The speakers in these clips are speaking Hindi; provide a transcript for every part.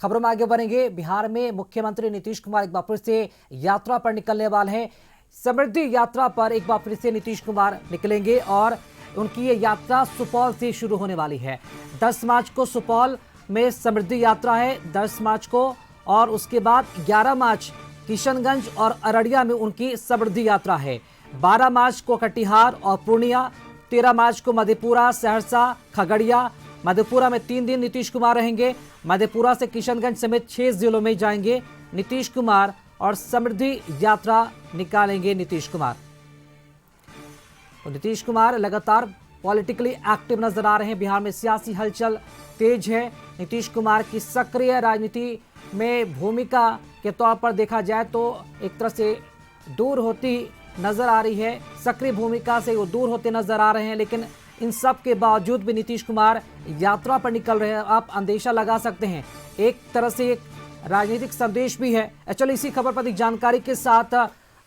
खबरों में आगे बढ़ेंगे। बिहार में मुख्यमंत्री नीतीश कुमार एक बार फिर से यात्रा पर निकलने वाले हैं। समृद्धि यात्रा पर एक बार फिर से नीतीश कुमार निकलेंगे और उनकी ये यात्रा सुपौल से शुरू होने वाली है। 10 मार्च को सुपौल में समृद्धि यात्रा है, 10 मार्च को, और उसके बाद 11 मार्च किशनगंज और अररिया में उनकी समृद्धि यात्रा है। 12 मार्च को कटिहार और पूर्णिया, 13 मार्च को मधेपुरा, सहरसा, खगड़िया। मधेपुरा में 3 दिन नीतीश कुमार रहेंगे। मधेपुरा से किशनगंज समेत 6 जिलों में जाएंगे नीतीश कुमार और समृद्धि यात्रा निकालेंगे नीतीश कुमार। तो नीतीश कुमार लगातार पॉलिटिकली एक्टिव नजर आ रहे हैं। बिहार में सियासी हलचल तेज है। नीतीश कुमार की सक्रिय राजनीति में भूमिका के तौर पर देखा जाए तो एक तरह से दूर होती नजर आ रही है। सक्रिय भूमिका से वो दूर होते नजर आ रहे हैं, लेकिन इन सब के बावजूद भी नीतीश कुमार यात्रा पर निकल रहे हैं। आप अंदेशा लगा सकते हैं, एक तरह से एक राजनीतिक संदेश भी है। चलिए इसी खबर पर जानकारी के साथ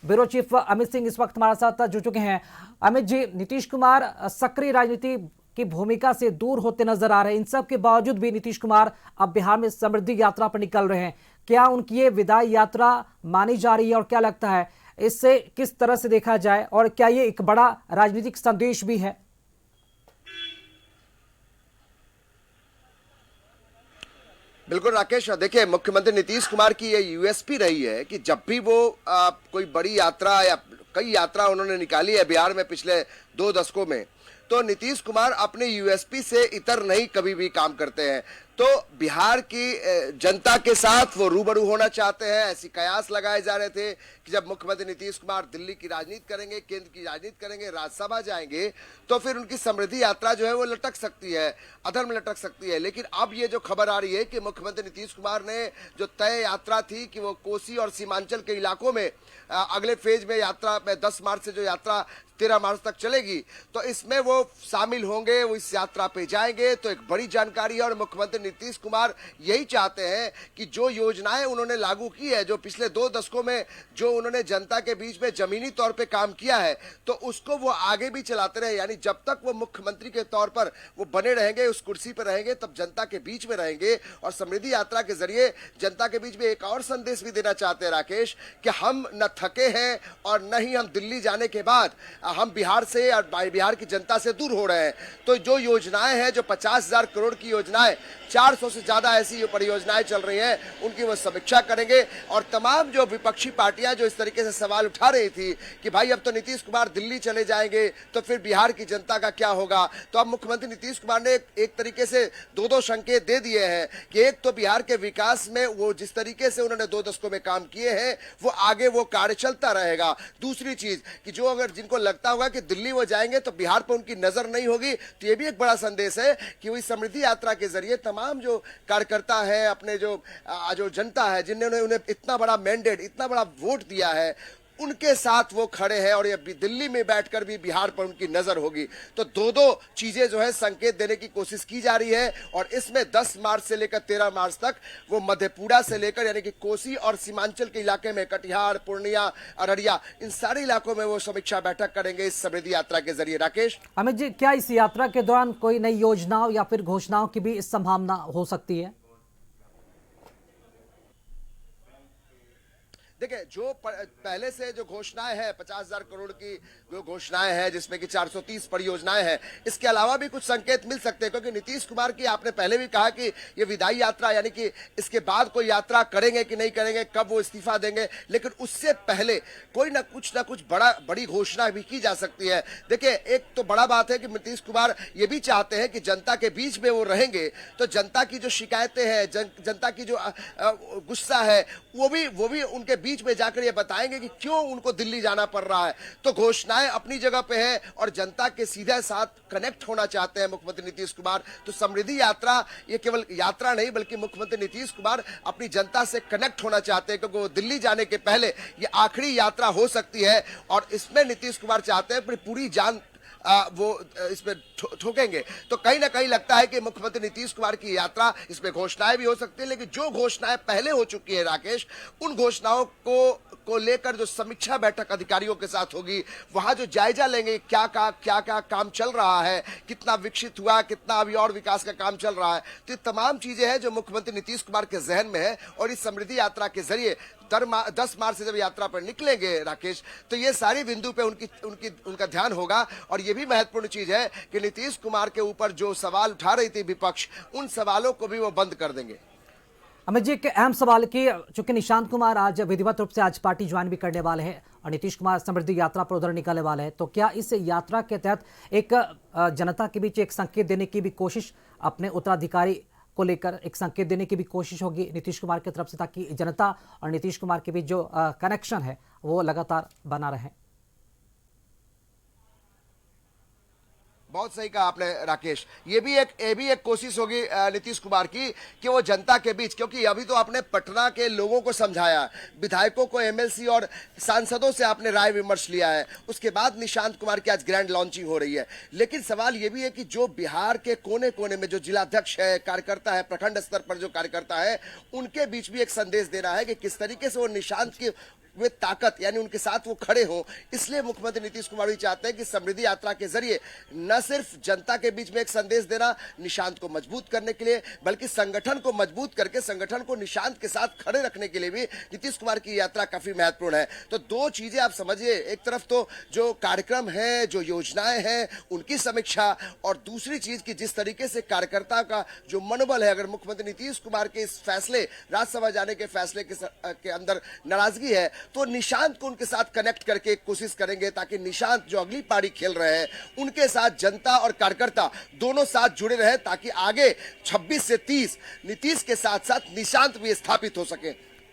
ब्यूरो चीफ अमित सिंह इस वक्त हमारे साथ जुड़ चुके हैं। अमित जी, नीतीश कुमार सक्रिय राजनीति की भूमिका से दूर होते नजर आ रहे हैं। इन सब के बावजूद भी नीतीश कुमार अब बिहार में समृद्धि यात्रा पर निकल रहे हैं। क्या उनकी ये विदाई यात्रा मानी जा रही है और क्या लगता है इससे किस तरह से देखा जाए, और क्या ये एक बड़ा राजनीतिक संदेश भी है? बिल्कुल राकेश, देखिए मुख्यमंत्री नीतीश कुमार की ये यूएसपी रही है कि जब भी वो कोई बड़ी यात्रा या कई यात्रा उन्होंने निकाली है बिहार में पिछले 2 दशकों में, तो नीतीश कुमार अपने यूएसपी से इतर नहीं कभी भी काम करते हैं। तो बिहार की जनता के साथ वो रूबरू होना चाहते हैं। ऐसी कयास लगाए जा रहे थे कि जब मुख्यमंत्री नीतीश कुमार दिल्ली की राजनीति करेंगे, केंद्र की राजनीति करेंगे, राज्यसभा जाएंगे, तो फिर उनकी समृद्धि यात्रा जो है वो लटक सकती है, अधर में लटक सकती है। लेकिन अब ये जो खबर आ रही है कि मुख्यमंत्री नीतीश कुमार ने जो तय यात्रा थी कि वो कोसी और सीमांचल के इलाकों में अगले फेज में यात्रा में 10 मार्च से जो यात्रा 13 मार्च तक चलेगी, तो इसमें वो शामिल होंगे, वो इस यात्रा पे जाएंगे, तो एक बड़ी जानकारी है। और मुख्यमंत्री नीतीश कुमार यही चाहते हैं कि जो योजनाएं उन्होंने लागू की है, जो पिछले 2 दशकों में जो उन्होंने जनता के बीच में जमीनी तौर पे काम किया है, तो उसको वो आगे भी चलाते रहे। यानी जब तक वो मुख्यमंत्री के तौर पर वो बने रहेंगे, उस कुर्सी पर रहेंगे, तब जनता के बीच में रहेंगे। और समृद्धि यात्रा के जरिए जनता के बीच में एक और संदेश भी देना चाहते हैं राकेश, कि हम न थके हैं और न ही हम दिल्ली जाने के बाद हम बिहार से और बिहार की जनता से दूर हो रहे हैं। तो जो योजनाएं हैं, जो 50,000 करोड़ की योजनाएं, 400 से ज्यादा ऐसी परियोजनाएं चल रही हैं, उनकी वो समीक्षा करेंगे। और तमाम जो विपक्षी पार्टियां जो इस तरीके से सवाल उठा रही थी कि भाई अब तो नीतीश कुमार दिल्ली चले जाएंगे तो फिर बिहार की जनता का क्या होगा, तो अब मुख्यमंत्री नीतीश कुमार ने एक तरीके से 2 संकेत दे दिए हैं कि एक तो बिहार के विकास में वो जिस तरीके से उन्होंने 2 दशकों में काम किए हैं, वो आगे वो कार्य चलता रहेगा। दूसरी चीज कि जो अगर जिनको लगता होगा कि दिल्ली वो जाएंगे तो बिहार पर उनकी नजर नहीं होगी, तो ये भी एक बड़ा संदेश है कि वही समृद्धि यात्रा के जरिए तमाम जो कार्यकर्ता है, अपने जो जनता है, जिन्होंने उन्हें इतना बड़ा मैंडेट, इतना बड़ा वोट दिया है, उनके साथ वो खड़े हैं और ये दिल्ली में बैठकर भी बिहार पर उनकी नजर होगी। तो 2 चीजें जो है संकेत देने की कोशिश की जा रही है। और इसमें 10 मार्च से लेकर 13 मार्च तक वो मधेपुरा से लेकर यानी कि कोसी और सीमांचल के इलाके में कटिहार, पूर्णिया, अररिया, इन सारे इलाकों में वो समीक्षा बैठक करेंगे इस समृद्धि यात्रा के जरिए। राकेश, अमित जी, क्या इस यात्रा के दौरान कोई नई योजनाओं या फिर घोषणाओं की भी संभावना हो सकती है? देखिए, जो पहले से जो घोषणाएं हैं, 50,000 करोड़ की जो घोषणाएं हैं, जिसमें कि 430 परियोजनाएं हैं, इसके अलावा भी कुछ संकेत मिल सकते हैं। क्योंकि नीतीश कुमार की आपने पहले भी कहा कि ये विदाई यात्रा, यानी कि इसके बाद कोई यात्रा करेंगे कि नहीं करेंगे, कब वो इस्तीफा देंगे, लेकिन उससे पहले कोई ना कुछ बड़ी घोषणा भी की जा सकती है। देखिए, एक तो बड़ा बात है कि नीतीश कुमार ये भी चाहते हैं कि जनता के बीच में वो रहेंगे, तो जनता की जो शिकायतें हैं, जनता की जो गुस्सा है, वो भी उनके बीच में जाकर ये बताएंगे कि क्यों उनको दिल्ली जाना पड़ रहा है। तो घोषणाएं अपनी जगह पे है और जनता के सीधे साथ कनेक्ट होना चाहते हैं मुख्यमंत्री नीतीश कुमार। तो समृद्धि यात्रा ये केवल यात्रा नहीं, बल्कि मुख्यमंत्री नीतीश कुमार अपनी जनता से कनेक्ट होना चाहते हैं, क्योंकि वो दिल्ली जाने के पहले ये आखिरी यात्रा हो सकती है। और इसमें नीतीश कुमार चाहते हैं पूरी जान वो इसमें ठोकेंगे। तो कहीं ना कहीं लगता है कि मुख्यमंत्री नीतीश कुमार की यात्रा, इसमें घोषणाएं भी हो सकती है, लेकिन जो घोषणाएं पहले हो चुकी है राकेश, उन घोषणाओं को लेकर जो समीक्षा बैठक अधिकारियों के साथ होगी, वहां जो जायजा लेंगे क्या क्या काम चल रहा है, कितना विकसित हुआ, कितना अभी और विकास का काम चल रहा है, तो ये तमाम चीजें हैं जो मुख्यमंत्री नीतीश कुमार के जहन में है। और इस समृद्धि यात्रा के जरिए 10 मार्च से जब यात्रा पर निकलेंगे राकेश, तो ये सारी बिंदु पे उनका ध्यान होगा। और ये भी महत्वपूर्ण चीज है कि नीतीश कुमार के ऊपर जो सवाल उठा रही थी विपक्ष, उन सवालों को भी वो बंद कर देंगे। अमित जी, एक अहम सवाल की, चूंकि निशांत कुमार आज विधिवत रूप से आज पार्टी ज्वाइन भी करने वाले हैं और नीतीश कुमार समृद्धि यात्रा पर उधर निकलने वाले हैं, तो क्या इस यात्रा के तहत एक जनता के बीच एक संकेत देने की भी कोशिश, अपने उत्तराधिकारी को लेकर एक संकेत देने की भी कोशिश होगी नीतीश कुमार की तरफ से, ताकि जनता और नीतीश कुमार के बीच जो कनेक्शन है वो लगातार बना रहे? बहुत सही कहा आपने राकेश। ये भी एक कोशिश होगी नीतीश कुमार की कि वो जनता के बीच, क्योंकि अभी तो आपने पटना के लोगों को समझाया, विधायकों को, एमएलसी और सांसदों से आपने राय विमर्श लिया है, उसके बाद निशांत कुमार की आज ग्रैंड लॉन्चिंग हो रही है। लेकिन सवाल ये भी है कि जो बिहार के कोने कोने में जो जिलाध्यक्ष है, कार्यकर्ता है, प्रखंड स्तर पर जो कार्यकर्ता है, उनके बीच भी एक संदेश देना है कि किस तरीके से वो निशांत की वे ताकत, यानी उनके साथ वो खड़े हों। इसलिए मुख्यमंत्री नीतीश कुमार भी चाहते हैं कि समृद्धि यात्रा के जरिए न सिर्फ जनता के बीच में एक संदेश देना निशांत को मजबूत करने के लिए, बल्कि संगठन को मजबूत करके संगठन को निशांत के साथ खड़े रखने के लिए भी नीतीश कुमार की यात्रा काफी महत्वपूर्ण है। तो दो चीजें आप समझिए, एक तरफ तो जो कार्यक्रम है, जो योजनाएं हैं, उनकी समीक्षा, और दूसरी चीज की जिस तरीके से कार्यकर्ता का जो मनोबल है, अगर मुख्यमंत्री नीतीश कुमार के इस फैसले, राज्यसभा जाने के फैसले के अंदर नाराजगी है, तो निशांत को उनके साथ कनेक्ट करके कोशिश करेंगे, ताकि निशांत जो अगली पारी खेल रहे हैं, उनके साथ जनता और कार्यकर्ता दोनों साथ जुड़े रहे, ताकि आगे 26 से 30 नीतीश के साथ साथ निशांत भी स्थापित हो सके।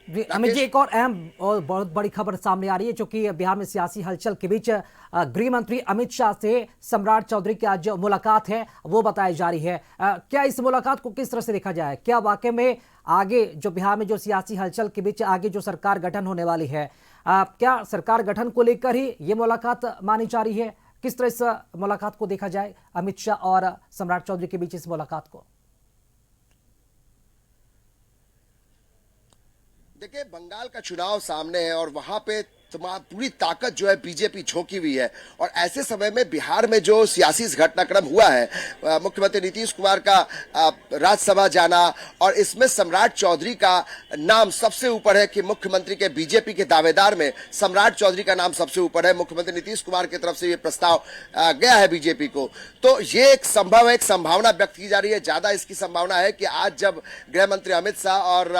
अमित जी, एक और अहम और बहुत बड़ी खबर सामने आ रही है, क्योंकि बिहार में सियासी हलचल के बीच गृह मंत्री अमित शाह से सम्राट चौधरी की आज जो मुलाकात है वो बताई जा रही है। क्या इस मुलाकात को किस तरह से देखा जाए? क्या वाकई में आगे जो बिहार में जो सियासी हलचल के बीच आगे जो सरकार गठन होने वाली है, क्या सरकार गठन को लेकर ही ये मुलाकात मानी जा रही है? किस तरह इस मुलाकात को देखा जाए, अमित शाह और सम्राट चौधरी के बीच इस मुलाकात को? देखिए, बंगाल का चुनाव सामने है और वहां पे पूरी ताकत जो है बीजेपी झोंकी हुई है, और ऐसे समय में बिहार में जो सियासी घटनाक्रम हुआ है, मुख्यमंत्री नीतीश कुमार का राज्यसभा जाना, और इसमें सम्राट चौधरी का नाम सबसे ऊपर है कि मुख्यमंत्री के बीजेपी के दावेदार में सम्राट चौधरी का नाम सबसे ऊपर है। मुख्यमंत्री नीतीश कुमार की तरफ से ये प्रस्ताव गया है बीजेपी को, तो ये एक संभव है, एक संभावना व्यक्त की जा रही है। ज्यादा इसकी संभावना है कि आज जब गृह मंत्री अमित शाह और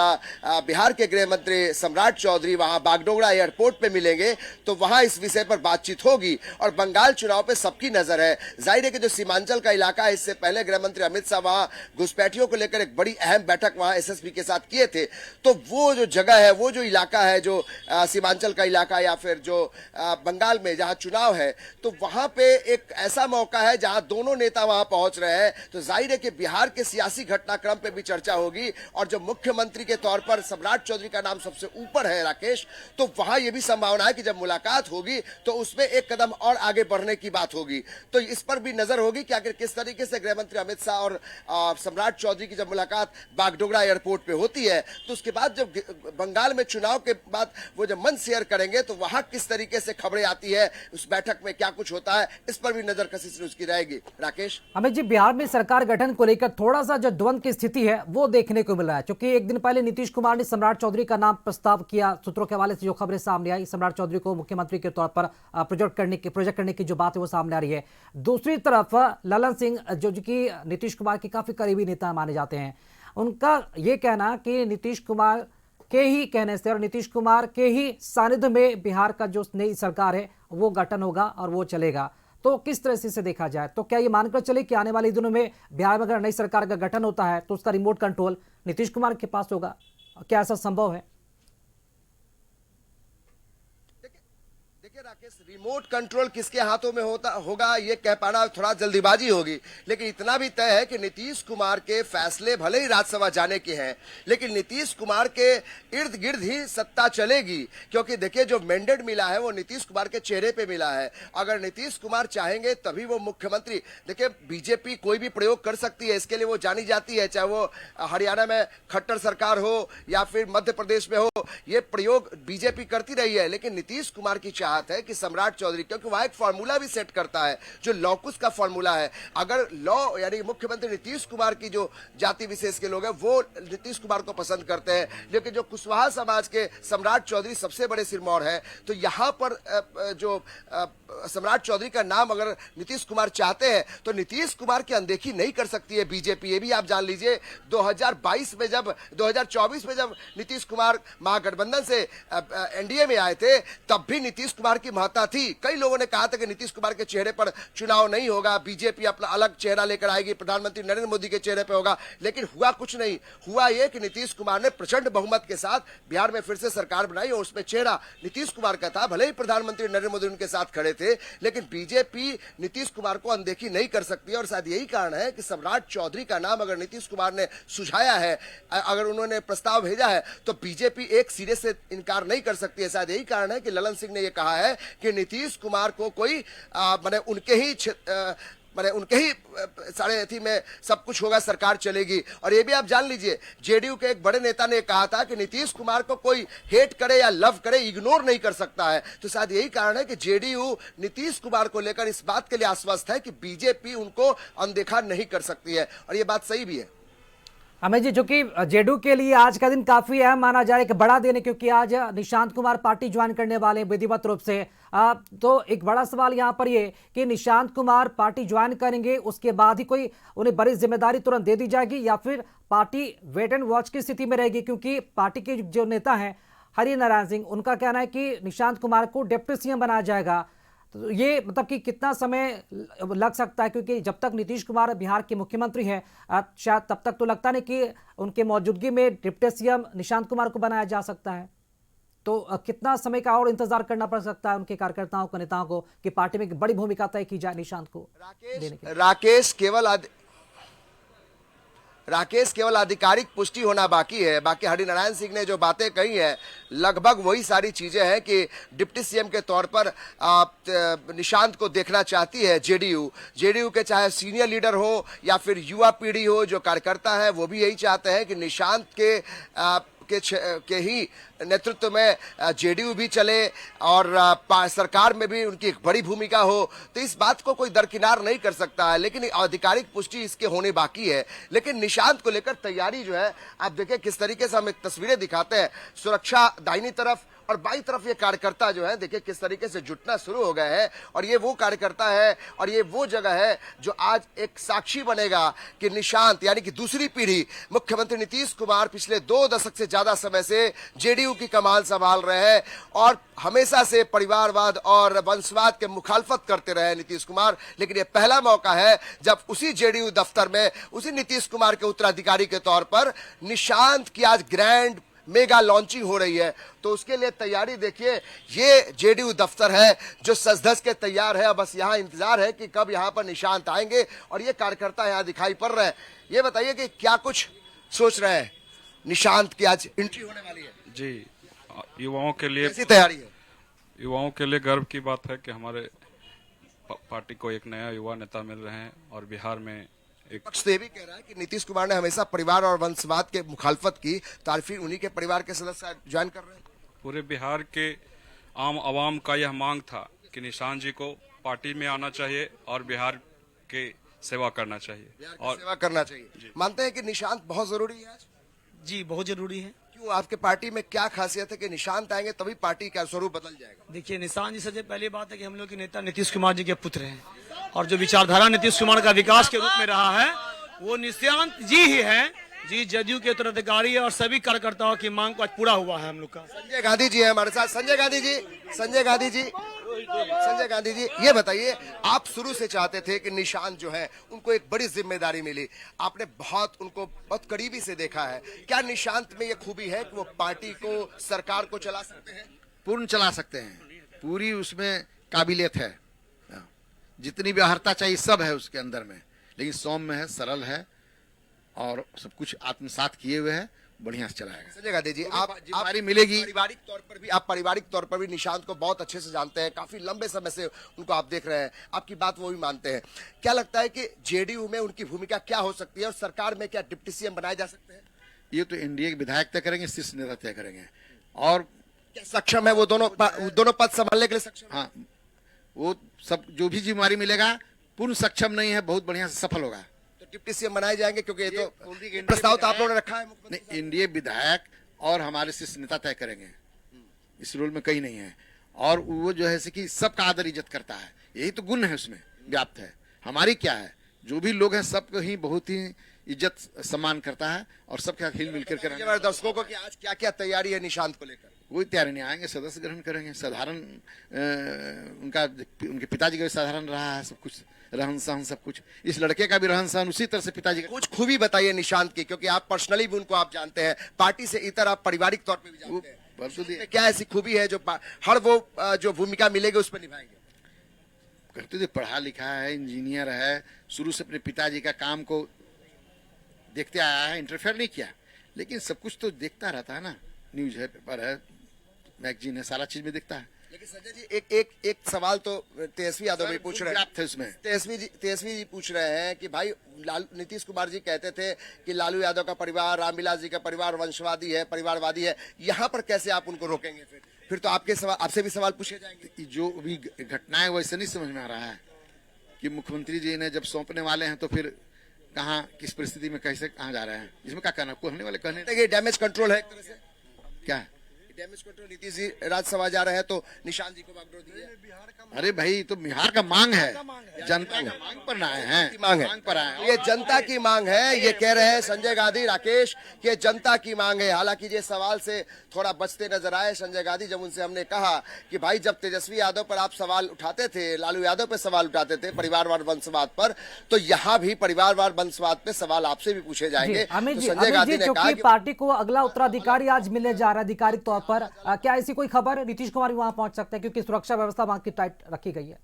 बिहार के गृह मंत्री सम्राट चौधरी वहां बागडोगरा एयरपोर्ट पे मिलेंगे, तो वहां इस विषय पर बातचीत होगी। और बंगाल चुनाव पे सबकी नजर है। जाहिर है कि जो सीमांचल का इलाका है, इससे पहले गृह मंत्री अमित शाह वहां घुसपैठियों को लेकर एक बड़ी अहम बैठक वहां एसएसपी के साथ किए थे। तो वो जो जगह है, वो जो इलाका है, जो सीमांचल का इलाका या फिर जो बंगाल में जहां चुनाव है, तो वहां पे एक ऐसा मौका है जहां दोनों नेता वहां पहुंच रहे हैं। तो जाहिर है कि बिहार के सियासी घटनाक्रम पे भी चर्चा होगी, और जो मुख्यमंत्री के तौर पर सम्राट चौधरी का नाम सबसे ऊपर है राकेश, तो वहां यह भी संभावना है कि जब मुलाकात होगी तो उसमें एक कदम और आगे बढ़ने की बात होगी। तो इस पर भी नजर होगी कि आखिर किस तरीके से गृह मंत्री अमित शाह और सम्राट चौधरी की जब मुलाकात बागडोगरा एयरपोर्ट पे होती है, तो उसके बाद जब बंगाल में चुनाव के बाद वो जब मंच शेयर करेंगे, तो वहां किस तरीके से खबरें आती है, उस बैठक में क्या कुछ होता है, इस पर भी नजर कशिश उसकी रहेगी। राकेश, अमित जी, बिहार में सरकार गठन को लेकर थोड़ा सा जो द्वंद की स्थिति है वो देखने को मिल रहा है, क्योंकि एक दिन पहले नीतीश कुमार ने सम्राट चौधरी का नाम प्रस्ताव किया। सूत्रों के हवाले से जो खबरें सामने आई, सम्राट चौधरी को मुख्यमंत्री के तौर पर प्रोजेक्ट करने की जो बात है वो सामने आ रही है। दूसरी तरफ ललन सिंह, जो कि नीतीश कुमार के काफी करीबी नेता माने जाते हैं, उनका ये कहना कि नीतीश कुमार के ही कहने से और नीतीश कुमार के ही सानिध्य में बिहार का जो नई सरकार है वो गठन होगा और वो चलेगा। तो किस तरह से इसे देखा जाए? तो क्या ये मानकर चले कि आने वाले दिनों में बिहार में अगर नई सरकार का गठन होता है तो उसका रिमोट कंट्रोल नीतीश कुमार के पास होगा? क्या ऐसा संभव है? देखिए राकेश, रिमोट कंट्रोल किसके हाथों में होगा ये कह पाना थोड़ा जल्दीबाजी होगी, लेकिन इतना भी तय है कि नीतीश कुमार के फैसले भले ही राज्यसभा जाने के हैं, लेकिन नीतीश कुमार के इर्द गिर्द ही सत्ता चलेगी, क्योंकि देखिए जो मैंडेट मिला है वो नीतीश कुमार के चेहरे पे मिला है। अगर नीतीश कुमार चाहेंगे तभी वो मुख्यमंत्री, देखिए बीजेपी कोई भी प्रयोग कर सकती है, इसके लिए वो जानी जाती है, चाहे वो हरियाणा में खट्टर सरकार हो या फिर मध्य प्रदेश में हो, ये प्रयोग बीजेपी करती रही है। लेकिन नीतीश कुमार की चाहत है कि सम्राट चौधरी, क्योंकि वह एक फॉर्मूला भी सेट करता है जो लॉकुस का फॉर्मूला है, अगर लॉ यानी मुख्यमंत्री नीतीश कुमार की जो जाति विशेष के लोग हैं वो नीतीश कुमार को पसंद करते हैं, लेकिन जो कुशवाहा समाज के सम्राट चौधरी सबसे बड़े सिरमौर है, तो यहां पर जो सम्राट चौधरी का नाम अगर नीतीश कुमार चाहते हैं तो नीतीश कुमार की अनदेखी नहीं कर सकती है बीजेपी। ये भी आप जान लीजिए 2024 में जब नीतीश कुमार महागठबंधन से एनडीए में आए थे तब भी नीतीश कुमार की महत्ता थी। कई लोगों ने कहा था कि नीतीश कुमार के चेहरे पर चुनाव नहीं होगा, बीजेपी अपना अलग चेहरा लेकर आएगी, प्रधानमंत्री नरेंद्र मोदी के चेहरे पर होगा, लेकिन हुआ कुछ नहीं। हुआ यह कि नीतीश कुमार ने प्रचंड बहुमत के साथ बिहार में फिर से सरकार बनाई और उसमें चेहरा नीतीश कुमार का था। भले ही प्रधानमंत्री नरेंद्र मोदी उनके साथ खड़े थे, लेकिन बीजेपी नीतीश कुमार को अनदेखी नहीं कर सकती और शायद यही कारण है कि सम्राट चौधरी का नाम अगर नीतीश कुमार ने सुझाया है, अगर उन्होंने प्रस्ताव भेजा है तो बीजेपी एक सिरे से इनकार नहीं कर सकती है। शायद यही कारण है कि ललन सिंह ने यह कहा है कि नीतीश कुमार को कोई उनके ही साढ़े अथी में सब कुछ होगा, सरकार चलेगी। और ये भी आप जान लीजिए जेडीयू के एक बड़े नेता ने कहा था कि नीतीश कुमार को कोई हेट करे या लव करे इग्नोर नहीं कर सकता है। तो शायद यही कारण है कि जेडीयू नीतीश कुमार को लेकर इस बात के लिए आश्वस्त है कि बीजेपी उनको अनदेखा नहीं कर सकती है, और ये बात सही भी है। अमित जी, जो कि जेडीयू के लिए आज का दिन काफी अहम माना जा रहा है, एक बड़ा दिन है, क्योंकि आज निशांत कुमार पार्टी ज्वाइन करने वाले हैं विधिवत रूप से। तो एक बड़ा सवाल यहाँ पर ये कि निशांत कुमार पार्टी ज्वाइन करेंगे, उसके बाद ही कोई उन्हें बड़ी जिम्मेदारी तुरंत दे दी जाएगी या फिर पार्टी वेट एंड वॉच की स्थिति में रहेगी? क्योंकि पार्टी के जो नेता हैं हरिनारायण सिंह, उनका कहना है कि निशांत कुमार को डिप्टी सीएम बनाया जाएगा। तो ये मतलब कि कितना समय लग सकता है? क्योंकि जब तक नीतीश कुमार बिहार के मुख्यमंत्री हैं शायद तब तक तो लगता नहीं कि उनके मौजूदगी में डिप्टी सीएम निशांत कुमार को बनाया जा सकता है। तो कितना समय का और इंतजार करना पड़ सकता है उनके कार्यकर्ताओं को, नेताओं को, कि पार्टी में एक बड़ी भूमिका तय की जाए निशांत को देने के? राकेश केवल आधिकारिक पुष्टि होना बाकी है। बाकी हरिनारायण सिंह ने जो बातें कही है लगभग वही सारी चीजें हैं कि डिप्टी सीएम के तौर पर निशांत को देखना चाहती है जेडीयू के, चाहे सीनियर लीडर हो या फिर युवा पीढ़ी हो, जो कार्यकर्ता है वो भी यही चाहते हैं कि निशांत के ही नेतृत्व में जेडीयू भी चले और सरकार में भी उनकी एक बड़ी भूमिका हो। तो इस बात को कोई दरकिनार नहीं कर सकता है, लेकिन आधिकारिक पुष्टि इसके होने बाकी है। लेकिन निशांत को लेकर तैयारी जो है आप देखिए किस तरीके से हम एक तस्वीरें दिखाते हैं, सुरक्षा दाहिनी तरफ और बाईं तरफ ये कार्यकर्ता जो है देखिए किस तरीके से जुटना शुरू हो गए हैं। और ये वो कार्यकर्ता है और ये वो जगह है जो आज एक साक्षी बनेगा कि निशांत यानी कि दूसरी पीढ़ी, मुख्यमंत्री नीतीश कुमार पिछले 2 दशक से ज्यादा समय से जेडीयू की कमान संभाल रहे हैं और हमेशा से परिवारवाद और वंशवाद के मुखालफत करते रहे नीतीश कुमार। लेकिन ये पहला मौका है जब उसी जेडीयू दफ्तर में उसी नीतीश कुमार के उत्तराधिकारी के तौर पर निशांत की आज ग्रैंड मेगा लॉन्चिंग हो रही है। तो उसके लिए तैयारी देखिए, ये जेडीयू दफ्तर है जो सज-धज के तैयार है। बस यहाँ इंतजार है कि कब यहाँ पर निशांत आएंगे और ये कार्यकर्ता यहाँ दिखाई पड़ रहे हैं। ये बताइए कि क्या कुछ सोच रहे हैं? निशांत की आज एंट्री होने वाली है जी। युवाओं के लिए कैसी तैयारी है? युवाओं के लिए गर्व की बात है कि हमारे पार्टी को एक नया युवा नेता मिल रहे हैं और बिहार में एक पक्ष तो ये भी कह रहा है कि नीतीश कुमार ने हमेशा परिवार और वंशवाद के मुखालफत की, तो फिर उन्हीं के परिवार के सदस्य ज्वाइन कर रहे हैं। पूरे बिहार के आम आवाम का यह मांग था कि निशांत जी को पार्टी में आना चाहिए और बिहार के सेवा करना चाहिए और सेवा करना चाहिए। मानते हैं कि निशांत बहुत जरूरी है आज? जी बहुत जरूरी है। क्यों, आपके पार्टी में क्या खासियत है कि निशांत आएंगे तभी पार्टी का स्वरूप बदल जाएगा? देखिए, निशांत जी सबसे पहली बात है कि हम लोग के नेता नीतीश कुमार जी के पुत्र हैं और जो विचारधारा नीतीश कुमार का विकास के रूप में रहा है वो निशांत जी ही है। जी जेडीयू के उत्तराधिकारी और सभी कार्यकर्ताओं की मांग को आज पूरा हुआ है हम लोग का। संजय गांधी जी है हमारे साथ। संजय गांधी जी ये बताइए, आप शुरू से चाहते थे कि निशांत जो है उनको एक बड़ी जिम्मेदारी मिली, आपने उनको बहुत करीबी से देखा है। क्या निशांत में ये खूबी है कि वो पार्टी को, सरकार को चला सकते हैं? पूर्ण चला सकते हैं। पूरी उसमें काबिलियत है, जितनी व्यवहारता चाहिए सब है उसके अंदर में, लेकिन सौम्य है, सरल है और सब कुछ आत्मसात किए हुए है, बढ़िया से चलाएगा। संजय गांधी जी, आप जिम्मेदारी मिलेगी। पारिवारिक तौर पर भी निशांत को बहुत अच्छे से जानते हैं, काफी लंबे समय से उनको आप देख रहे हैं, आपकी बात वो भी मानते हैं। क्या लगता है कि जेडीयू में उनकी भूमिका क्या हो सकती है और सरकार में क्या डिप्टी सीएम बनाए जा सकते हैं? ये तो एनडीए के विधायक तय करेंगे, शीर्ष नेता तय करेंगे। और क्या सक्षम है वो दोनों पद संभालने के लिए सक्षम? हाँ, वो सब जो भी जिम्मेदारी मिलेगा, पूर्ण सक्षम नहीं है, बहुत बढ़िया से सफल होगा। तो डिप्टी सीएम बनाए जाएंगे, क्योंकि ये तो प्रस्ताव तो आप लोगों ने रखा है। नहीं, एनडीए विधायक और हमारे शीर्ष नेता तय करेंगे, इस रोल में कहीं नहीं है। और वो जो है कि सबका आदर इज्जत करता है, यही तो गुण है उसमें व्याप्त है। हमारी क्या है, जो भी लोग हैं सबको ही बहुत ही इज्जत सम्मान करता है और सबके साथ हिल मिलकर हमारे दर्शकों को कि आज क्या क्या तैयारी है निशांत को लेकर? कोई तैयारी नहीं, आएंगे सदस्य ग्रहण करेंगे, साधारण उनके पिताजी का भी साधारण रहा है, सब कुछ रहन सहन सब कुछ, इस लड़के का भी रहन सहन उसी तरह से पिताजी का। कुछ खूबी बताइए निशांत की, क्योंकि आप पर्सनली भी उनको आप जानते हैं, पार्टी से इतर आप पारिवारिक तौर पे भी जानते हैं। क्या ऐसी खूबी है जो हर वो जो भूमिका मिलेगी उस पर निभाएंगे? कहते थे पढ़ा लिखा है, इंजीनियर है, शुरू से अपने पिताजी का काम को देखते आया है, इंटरफेयर नहीं किया, लेकिन सब कुछ तो देखता रहता है ना, न्यूज है, पेपर है, मैगजीन है, सारा चीज में देखता है। लेकिन संजय जी एक सवाल तो तेजस्वी यादव भी पूछ रहे हैं उसमें। तेजस्वी जी पूछ रहे हैं कि भाई नीतीश कुमार जी कहते थे कि लालू यादव का परिवार, रामविलास जी का परिवार वंशवादी है, परिवारवादी है, यहाँ पर कैसे आप उनको रोकेंगे? फिर तो आपसे भी सवाल पूछे जाएंगे। जो भी घटनाएं वैसे नहीं समझ में आ रहा है कि मुख्यमंत्री जी ने जब सौंपने वाले हैं तो फिर कहाँ, किस परिस्थिति में, कैसे, कहाँ जा रहे हैं, इसमें क्या कहना? कहने वाले कहने डैमेज कंट्रोल है एक तरह से। क्या डैमेज कंट्रोल? नीतीश जी राज्यसभा जा रहे हैं तो निशांत जी को बागडोर दी है। अरे भाई, तो बिहार का मांग है, जनता का मांग पर आए हैं, मांग पर आए, ये जनता की मांग है, ये कह रहे हैं संजय गांधी, राकेश, कि जनता की मांग है। हालांकि ये सवाल से थोड़ा बचते नजर आए संजय गांधी, जब उनसे हमने कहा कि भाई जब तेजस्वी यादव पर आप सवाल उठाते थे, लालू यादव पे सवाल उठाते थे परिवारवाद वंशवाद पर, तो यहाँ भी परिवारवाद वंशवाद पे सवाल आपसे भी पूछे जाएंगे। तो संजय गांधी ने कहा कि पार्टी को अगला उत्तराधिकारी आज मिलने जा रहा है आधिकारिक तौर पर, क्या ऐसी कोई खबर नीतीश कुमार भी वहां पहुंच सकते हैं, क्योंकि सुरक्षा व्यवस्था वहां की टाइट रखी गई है?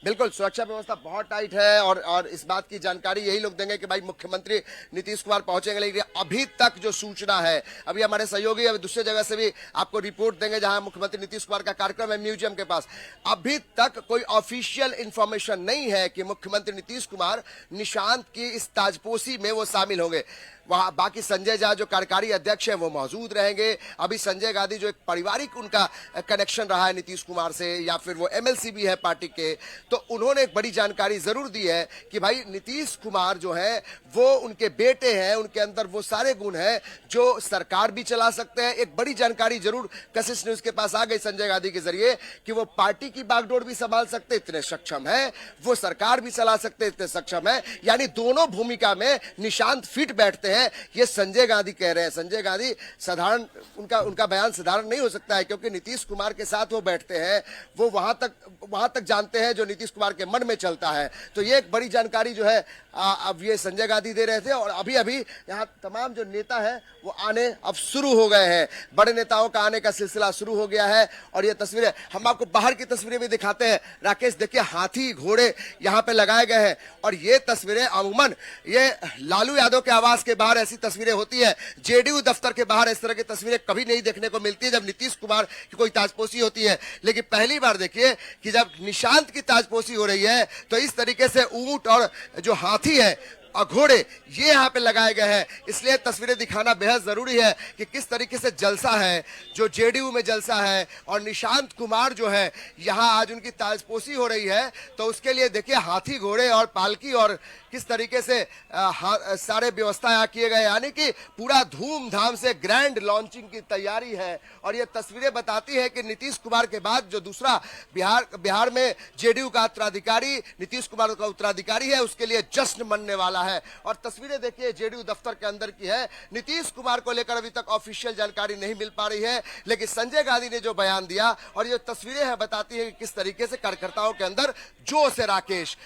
बिल्कुल, सुरक्षा व्यवस्था बहुत टाइट है और इस बात की जानकारी यही लोग देंगे कि भाई मुख्यमंत्री नीतीश कुमार पहुंचेंगे, लेकिन अभी तक जो सूचना है, अभी हमारे सहयोगी अभी दूसरे जगह से भी आपको रिपोर्ट देंगे जहां मुख्यमंत्री नीतीश कुमार का कार्यक्रम है म्यूजियम के पास, अभी तक कोई ऑफिशियल इंफॉर्मेशन नहीं है कि मुख्यमंत्री नीतीश कुमार निशांत की इस ताजपोशी में वो शामिल होंगे। वहां बाकी संजय झा जो कार्यकारी अध्यक्ष हैं वो मौजूद रहेंगे। अभी संजय गांधी जो एक पारिवारिक उनका कनेक्शन रहा है नीतीश कुमार से, या फिर वो एमएलसी भी है पार्टी के, तो उन्होंने एक बड़ी जानकारी जरूर दी है कि भाई नीतीश कुमार जो है वो उनके बेटे हैं, उनके अंदर वो सारे गुण हैं जो सरकार भी चला सकते हैं। एक बड़ी जानकारी जरूर कशिश न्यूज के पास आ गई संजय गांधी के जरिए कि वो पार्टी की बागडोर भी संभाल सकते, इतने सक्षम है, वो सरकार भी चला सकते, इतने सक्षम है, यानी दोनों भूमिका में निशांत फिट बैठते हैं। ये संजय गांधी कह रहे हैं। संजय गांधी साधारण, उनका बयान साधारण नहीं हो सकता है, क्योंकि नीतीश कुमार के साथ वो बैठते हैं, वो वहां तक जानते हैं जो नीतीश कुमार के मन में चलता है। तो ये एक बड़ी जानकारी जो है अब ये संजय गांधी दे रहे थे। और अभी यहाँ तमाम जो नेता है वो आने अब शुरू हो गए हैं, बड़े नेताओं का आने का सिलसिला शुरू हो गया है। और ये तस्वीरें हम आपको बाहर की तस्वीरें भी दिखाते हैं। राकेश देखिए, हाथी घोड़े यहाँ पे लगाए गए हैं, और ये तस्वीरें अमूमन ये लालू यादव के आवास के बाहर ऐसी तस्वीरें होती है, जेडीयू दफ्तर के बाहर इस तरह की तस्वीरें कभी नहीं देखने को मिलती है जब नीतीश कुमार की कोई ताजपोशी होती है। लेकिन पहली बार देखिए कि जब निशांत की ताजपोशी हो रही है तो इस तरीके से ऊंट और जो हाथी है और घोड़े ये यहाँ पे लगाए गए हैं। इसलिए तस्वीरें दिखाना बेहद जरूरी है कि किस तरीके से जलसा है, जो जेडीयू में जलसा है, और निशांत कुमार जो है यहाँ आज उनकी ताजपोशी हो रही है, तो उसके लिए देखिए हाथी घोड़े और पालकी और किस तरीके से सारे व्यवस्था यहाँ किए गए, यानी कि पूरा धूमधाम से ग्रैंड लॉन्चिंग की तैयारी है। और ये तस्वीरें बताती है कि नीतीश कुमार के बाद जो दूसरा बिहार में जेडीयू का उत्तराधिकारी नीतीश कुमार का उत्तराधिकारी है, उसके लिए जश्न मनने वाला है। और तस्वीरें देखिए जेडीयू दफ्तर के अंदर की है। नीतीश कुमार को लेकर अभी तक ऑफिशियल जानकारी नहीं मिल पा रही है, लेकिन संजय गांधी ने जो बयान दिया और ये तस्वीरें हैं बताती है कि किस तरीके से कार्यकर्ताओं के अंदर जोश है। राकेश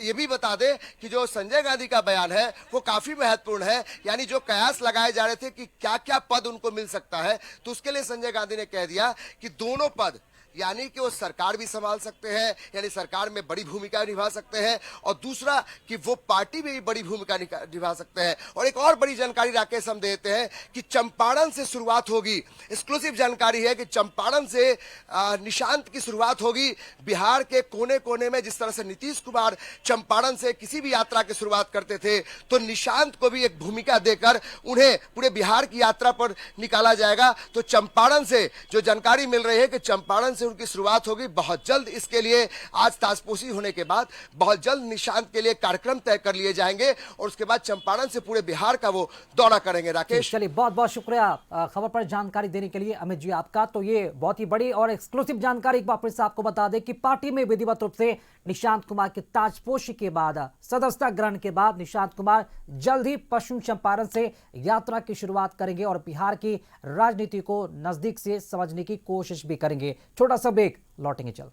ये भी बता दे कि कि जो संजय गांधी का बयान है वो काफी महत्वपूर्ण है। यानी जो कयास लगाए जा रहे थे कि क्या क्या पद उनको मिल सकता है, तो उसके लिए संजय गांधी ने कह दिया कि दोनों पद, यानी कि वो सरकार भी संभाल सकते हैं, यानी सरकार में बड़ी भूमिका निभा सकते हैं, और दूसरा कि वो पार्टी में भी बड़ी भूमिका निभा सकते हैं। और एक और बड़ी जानकारी राकेश हम देते हैं कि चंपारण से शुरुआत होगी। एक्सक्लूसिव जानकारी है कि चंपारण से निशांत की शुरुआत होगी। बिहार के कोने कोने में जिस तरह से नीतीश कुमार चंपारण से किसी भी यात्रा की शुरुआत करते थे, तो निशांत को भी एक भूमिका देकर उन्हें पूरे बिहार की यात्रा पर निकाला जाएगा। तो चंपारण से जो जानकारी मिल रही है कि चंपारण से उनकी शुरुआत होगी बहुत जल्द। इसके लिए आज ताजपोशी होने के बाद बहुत जल्द निशांत के लिए कार्यक्रम तय कर लिए जाएंगे और उसके बाद चंपारण से पूरे बिहार का वो दौरा करेंगे। राकेश, चलिए बहुत बहुत शुक्रिया खबर पर जानकारी देने के लिए अमित जी आपका। तो ये बहुत ही बड़ी और एक्सक्लूसिव जानकारी एक बार फिर से आपको बता दें कि पार्टी में विधिवत रूप से निशांत कुमार के ताजपोशी के बाद, सदस्यता ग्रहण के बाद निशांत कुमार जल्द ही पश्चिम चंपारण से यात्रा की शुरुआत करेंगे और बिहार की राजनीति को नजदीक से समझने की कोशिश भी करेंगे। छोटा सा ब्रेक, लौटेंगे चल।